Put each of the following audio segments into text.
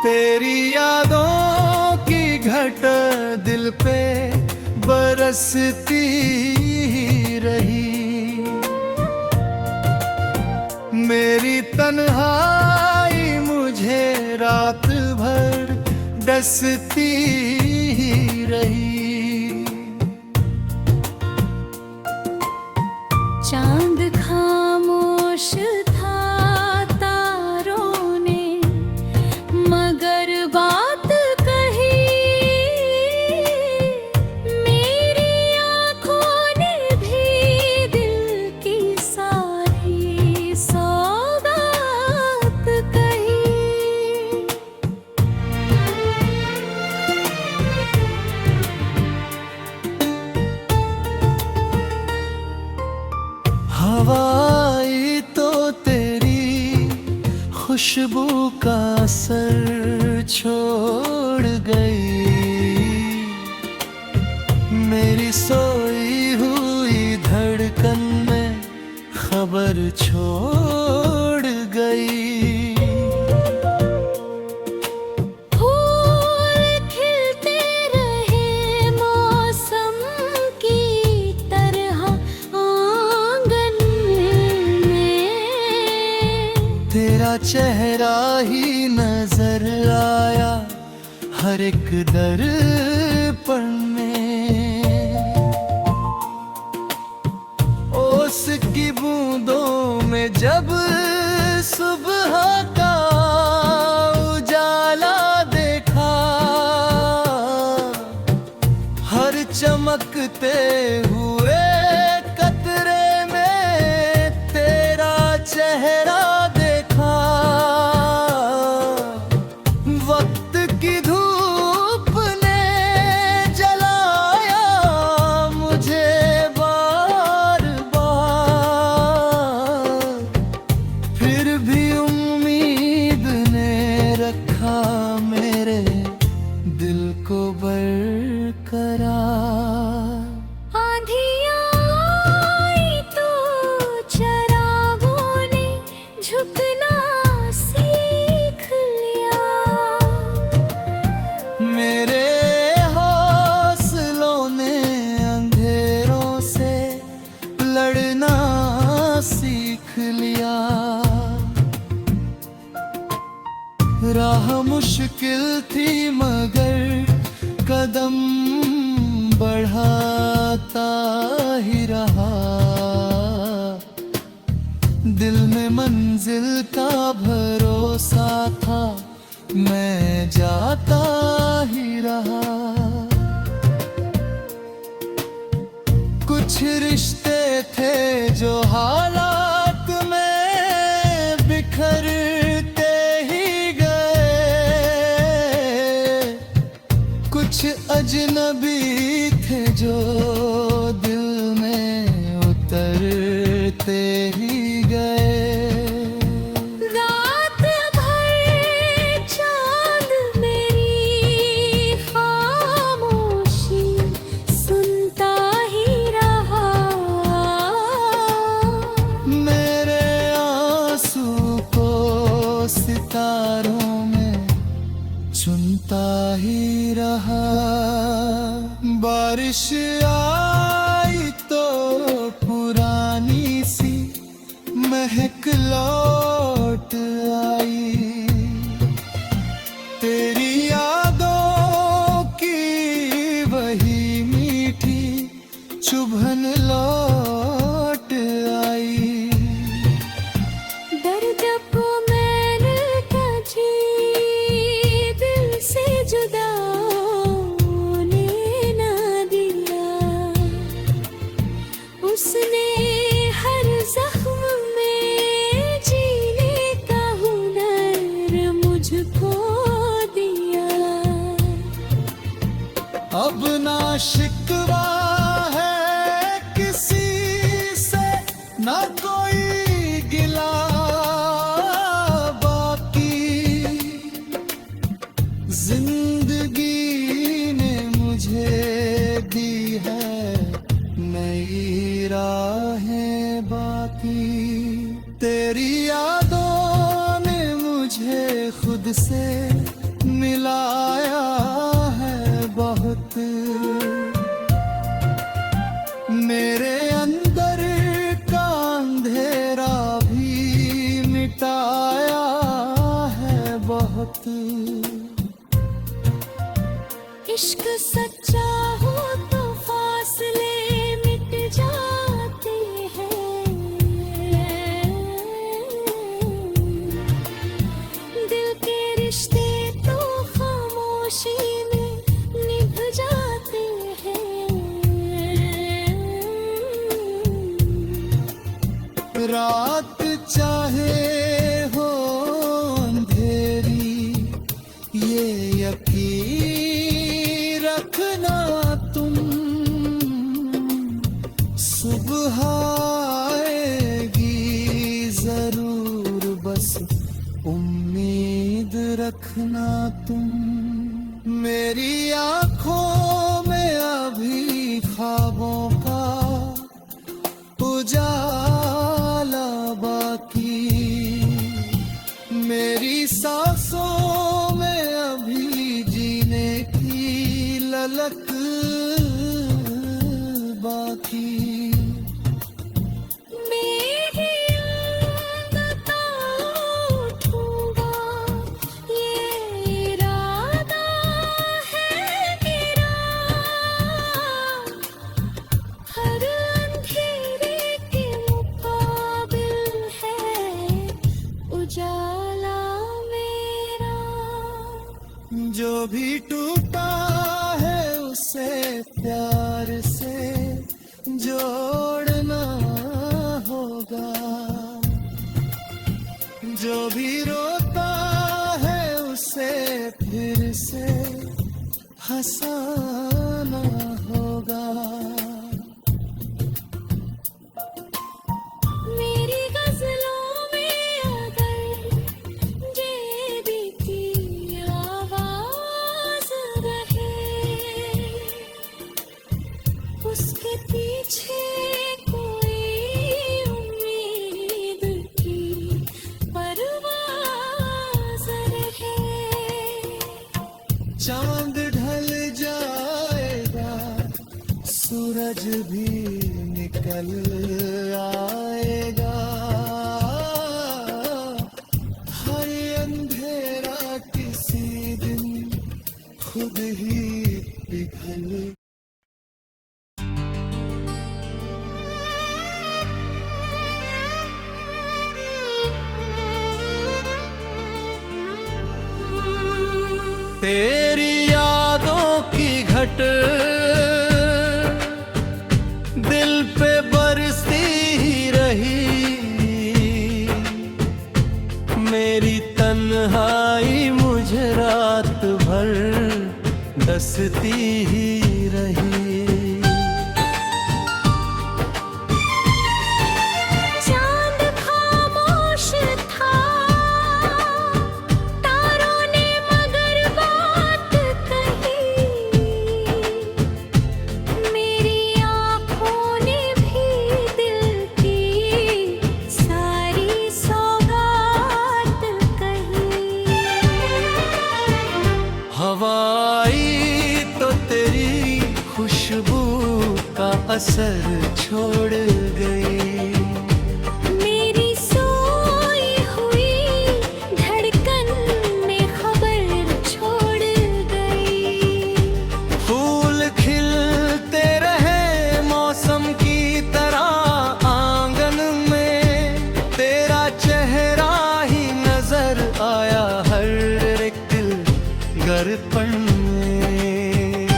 तेरी यादों की घट दिल पे बरसती रही। मेरी तन्हाई मुझे रात भर डसती रही। चांद खामोश था तारों ने मगर बात कही। मेरी आँखों ने भी दिल की सारी सौगात कही। हवाई तो तेरी खुशबू का असर छोड़ गई। मेरी सोई हुई धड़कन में खबर छोड़ गई। तेरा चेहरा ही नजर आया हर एक दर्पण में। ओस की बूंदों में जब सुबह का उजाला देखा, हर चमकते हुए कतरे में तेरा चेहरा वक्त की धूप ने जलाया मुझे बार बार। फिर भी उम्मीद ने रखा मेरे दिल को बरकरार। सीख लिया राह मुश्किल थी मगर कदम बढ़ाता ही रहा। दिल में मंजिल का भरोसा था मैं जाता ही रहा। कुछ रिश्ते थे जो हालात में बिखरते ही गए। कुछ अजनबी थे जो दिल में उतरते ही गए। सितारों में चुनता ही रहा। बारिश आई तो पुरानी सी महक लौट आई। तेरी यादों की वही मीठी चुभन लौट आई। उसने हर जख्म में जीने का हुनर मुझको दिया। अब ना शिकवा है किसी से ना कोई गिला बाकी। जिंदगी ने मुझे दी है नई राहें बाकी। तेरी यादों ने मुझे खुद से बहुत, मेरे अंदर का अंधेरा भी मिटाया है बहुत। इश्क सच्चा हो तो फासले मिट जाते हैं, दिल के रिश्ते तो खामोशी में निभ जाते हैं। रात चाहे हो अंधेरी, ये यकीन रखना तुम, सुबह आएगी जरूर, बस उम्मीद रखना तुम। मेरी आंखों में अभी ख्वाबों का उजाला बाकी, मेरी सांसों में अभी जीने की ललक बाकी। मेरी अंगता उठूंगा, ये इरादा है मेरा, हर अंधेरे के मुकाबिल है उजाला मेरा। जो भी टूटा है उसे प्यार से जोड़ना होगा, जो भी रोता है उसे फिर से हंसाना होगा। मेरी गजलों में अगर जेबी की आवाज रहे, उसके पीछे कोई उम्मीद की परवाज़ रहे। चांद ढल जाएगा, सूरज भी निकल आएगा, हर अंधेरा किसी दिन खुद ही पिघल। तेरी यादों की घट दिल पे बरसती ही रही, मेरी तन्हाई मुझे रात भर डसती ही रही। चांद खामोश था, तारों ने मगर बात कही, मेरी आँखों ने भी दिल की सारी सौगात कही। हवाई तो तेरी खुशबू का असर छोड़ गई, मेरी सोई हुई धड़कन में खबर छोड़ गई। फूल खिलते रहे मौसम की तरह आंगन में, तेरा चेहरा ही नजर आया हर एक दिल दर्पण में।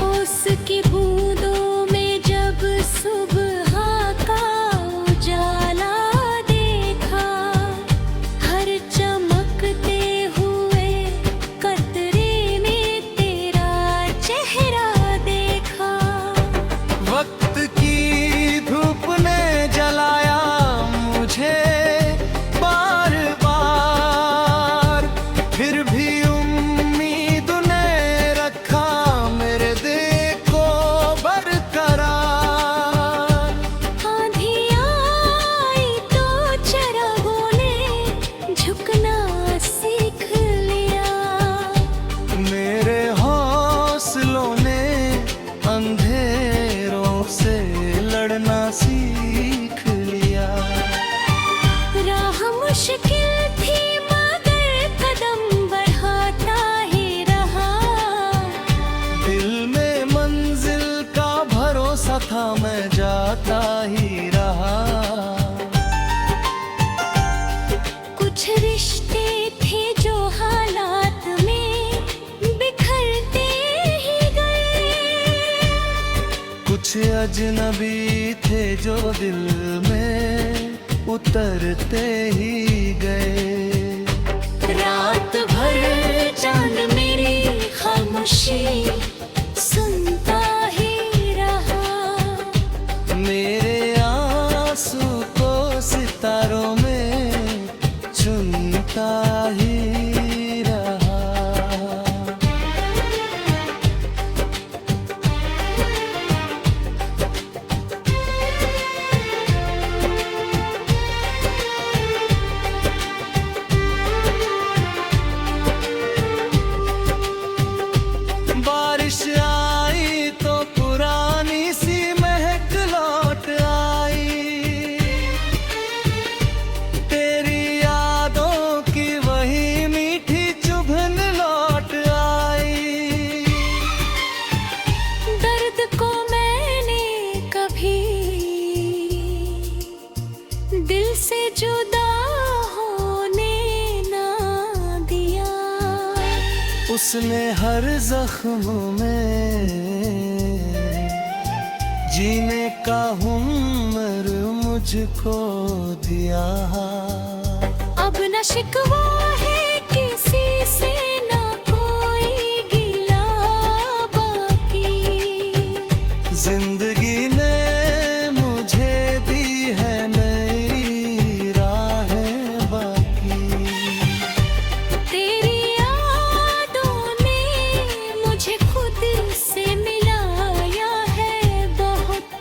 ओस की बूंदों में जब सुबह मैं जाता ही रहा। कुछ रिश्ते थे जो हालात में बिखरते ही गए, कुछ अजनबी थे जो दिल में उतरते ही गए। रात भर चांद मेरी खामोशी सुनता ही रहा। मेरे आंसू को सितारों में चुनता ही रहा। बारिश आई तो पुरानी सी महक लौट आई, तेरी यादों की वही मीठी चुभन लौट आई। दर्द को मैंने कभी दिल से जुदा होने ना दिया। उसने हर जख्म में जीने का हुनर मुझको दिया। अब न शिकवा है किसी से, ना कोई गिला बाकी। जिंदगी ने मुझे दी है नई राहें बाकी। तेरी यादों ने मुझे खुद से मिलाया है बहुत।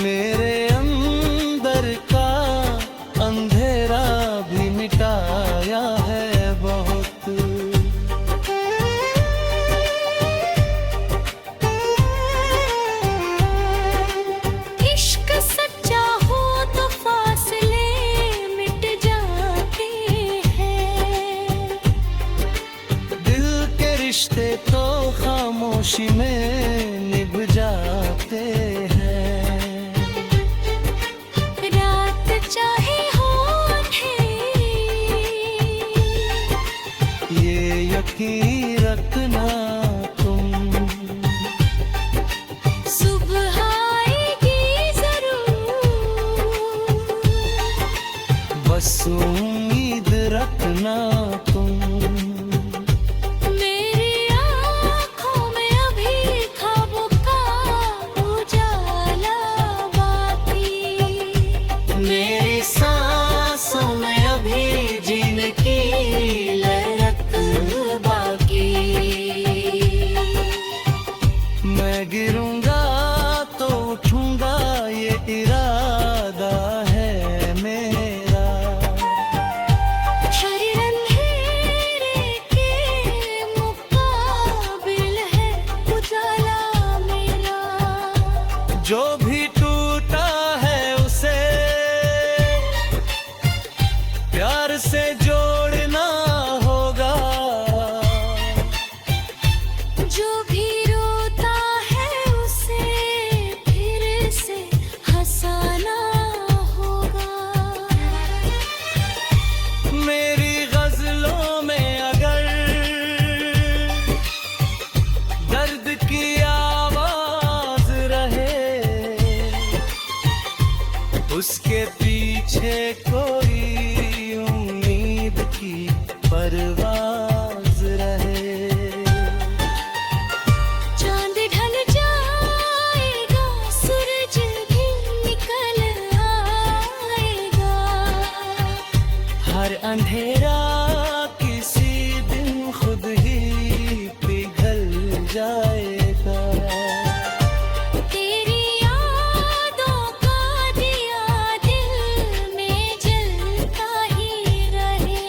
मेरे अंदर का अंधेरा भी मिटाया है बहुत। इश्क सच्चा हो तो फासले मिट जाते हैं। दिल के रिश्ते तो खामोशी में निभ जाते हैं। रात चाहे हो अंधेरी, ये यकीन रखना तुम, सुबह आएगी जरूर। बस उम्मीद रखना तुम। मेरी आँखों में अभी ख्वाबों का उजाला बाकी। मेरी सांसों में अभी जीने की लहरत बाकी। मैं गिरूंगा तो उठूंगा ये इरादा है मेरा। हर अंधेरे के मुकाबिल है उजाला मेरा। जो भी टूटा है उसे प्यार से जोड़ना होगा। जो भी रोता है उसे फिर से हंसाना होगा। मेरी गजलों में अगर दर्द की आवाज रहे, उसके पीछे कोई उम्मीद की परवाज रहे। चांद ढल जाएगा, सूरज भी निकल आएगा। हर अंधेरा किसी दिन खुद ही पिघल जाएगा। तेरी यादों का दिया दिल में जलता ही रहे।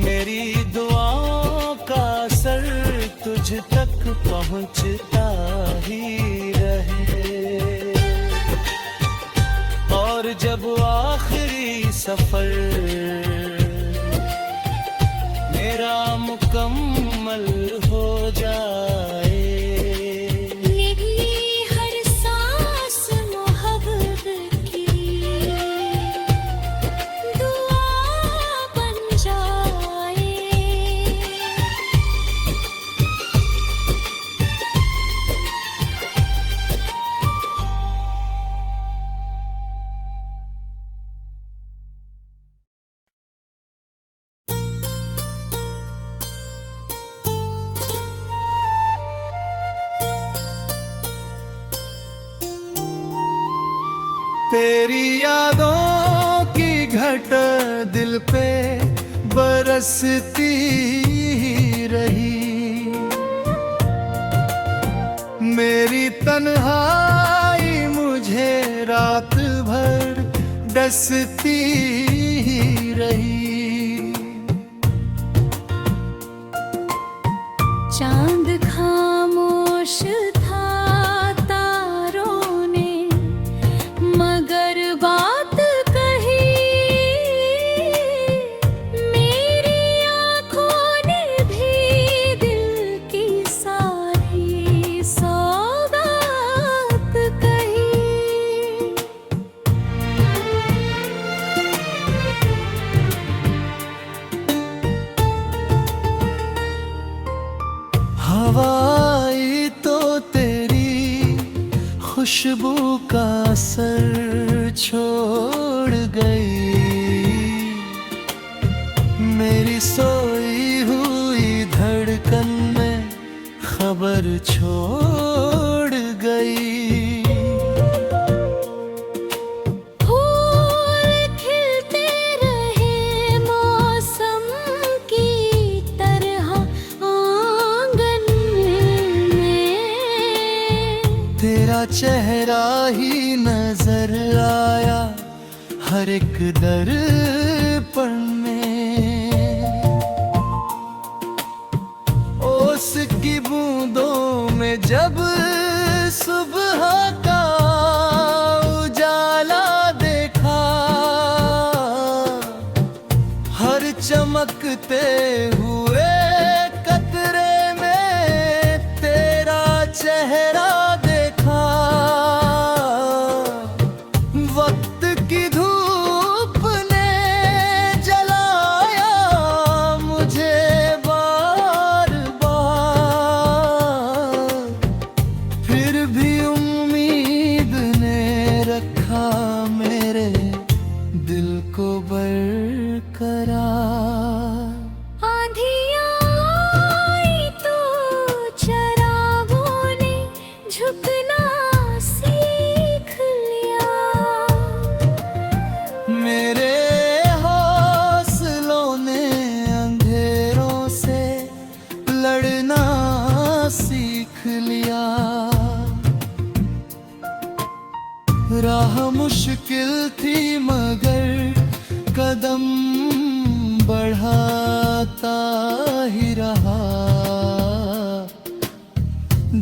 मेरी दुआओं का असर तुझ तक पहुंचता ही रहे। और जब आखिरी सफर मेरा मुकम्मल हो जाए, निगली हर सांस तेरी यादों की घट दिल पे बरसती रही। मेरी तन्हाई मुझे रात भर डसती रही। चांद खामोश था तारों ने मगर बात कही। मेरी आँखों ने भी दिल की सारी सौगात कही। हवाई तो तेरी खुशबू का असर छोड़ गई। मेरी सोई हुई धड़कन में खबर छोड़ गई। फूल खिलते रहे मौसम की तरह आंगन में। तेरा चेहरा ही नजर आया हर एक दर्पण में। ओस की बूंदों में जब सुबह का उजाला देखा। हर चमकते हुए कतरे में तेरा चेहरा देखा। वक्त की धूप ने जलाया मुझे बार बार। फिर भी उम्मीद ने रखा मेरे दिल को बरकरार। आंधियाँ आई तो चरागों ने झुकना सीख लिया। मेरे हौसलों ने अंधेरों से लड़ना सीख लिया। राह मुश्किल थी मगर कदम बढ़ाता ही रहा।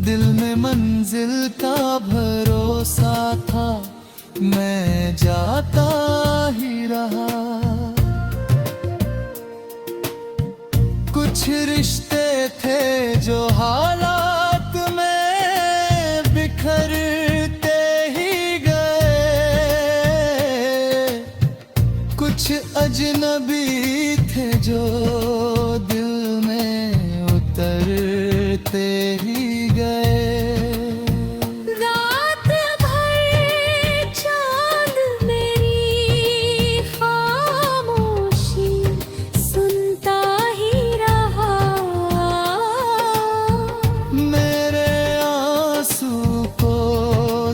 दिल में मंजिल का भरोसा था मैं जाता ही रहा। कुछ रिश्ते थे जो हालात में बिखरते ही गए। कुछ अजनबी थे जो दिल में उतरते ही गए। रात भर चांद मेरी खामोशी सुनता ही रहा। मेरे आंसू को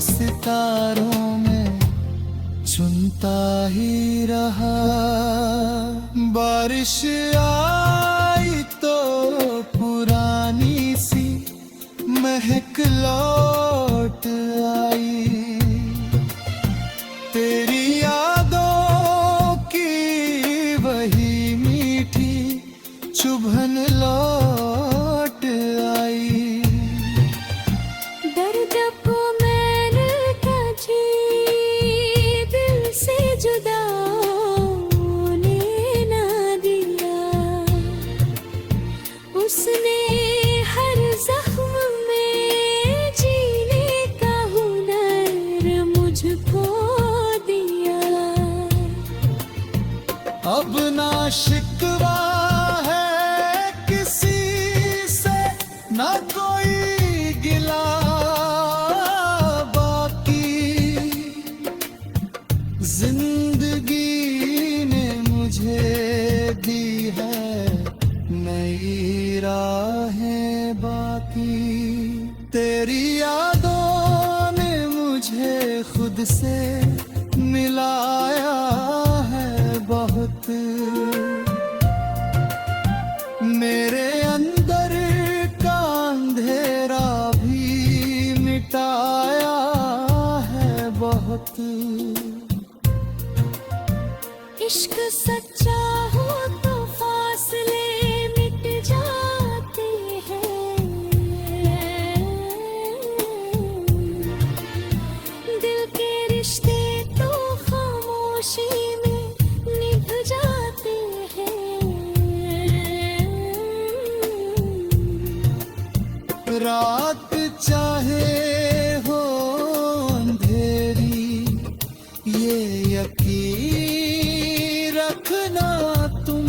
सितारों में चुनता ही रहा। बारिश आई तो पुरानी सी महक लौट आई। तेरी यादों की वही मीठी चुभन लौट आई। दर्द को मैंने क्या जी दिल से जुदा होने ना दिया। उसने हर जख्म में जीने का हुनर मुझको दिया। अब ना शिकवा है किसी से ना कोई गिला बाकी। जिंदगी ने मुझे दी है नई राहें बाकी। तेरी यादों ने मुझे खुद से जलाया है बहुत, मेरे अंदर का अंधेरा भी मिटाया है बहुत। इश्क सच्चा हो तो फासले मिट जाते हैं, दिल के रिश्ते तो खामोशी में निभ जाते हैं। रात चाहे हो अंधेरी, ये यकीन रखना तुम,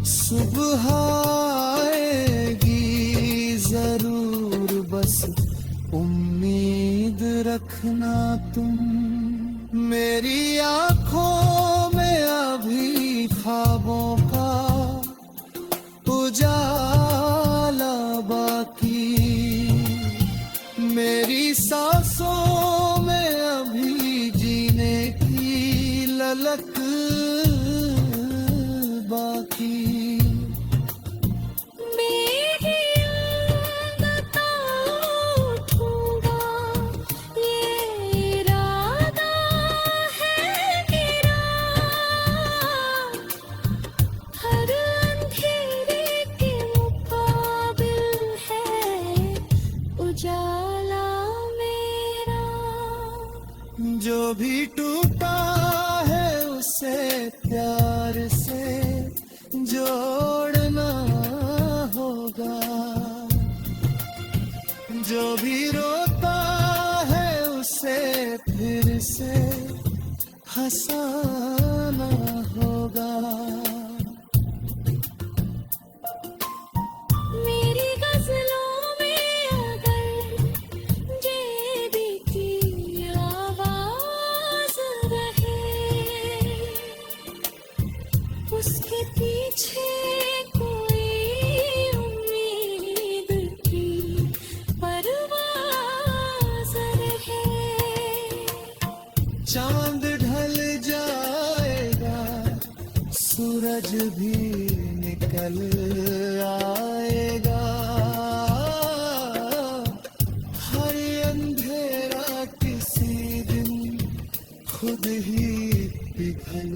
सुबह आएगी जरूर, बस उम्मीद रखना तुम। मेरी आंखों में अभी ख्वाबों का उजाला बाकी, मेरी सांसों में अभी जीने की ललक बाकी। मेरी अंगता उठूंगा, ये इरादा है गिरा, हर अंधेरे के मुकाबिल है उजाला मेरा। जो भी टूटा है उसे प्यार से जोड़ना होगा, जो भी रोता है उसे फिर से हंसाना होगा। मेरी गजलों में अगर जेबी की आवाज रहे, उसके पीछे कोई उम्मीद की परवाज़ रहे। चांद ढल जाएगा, सूरज भी निकल आएगा, हर अंधेरा किसी दिन खुद ही पिघल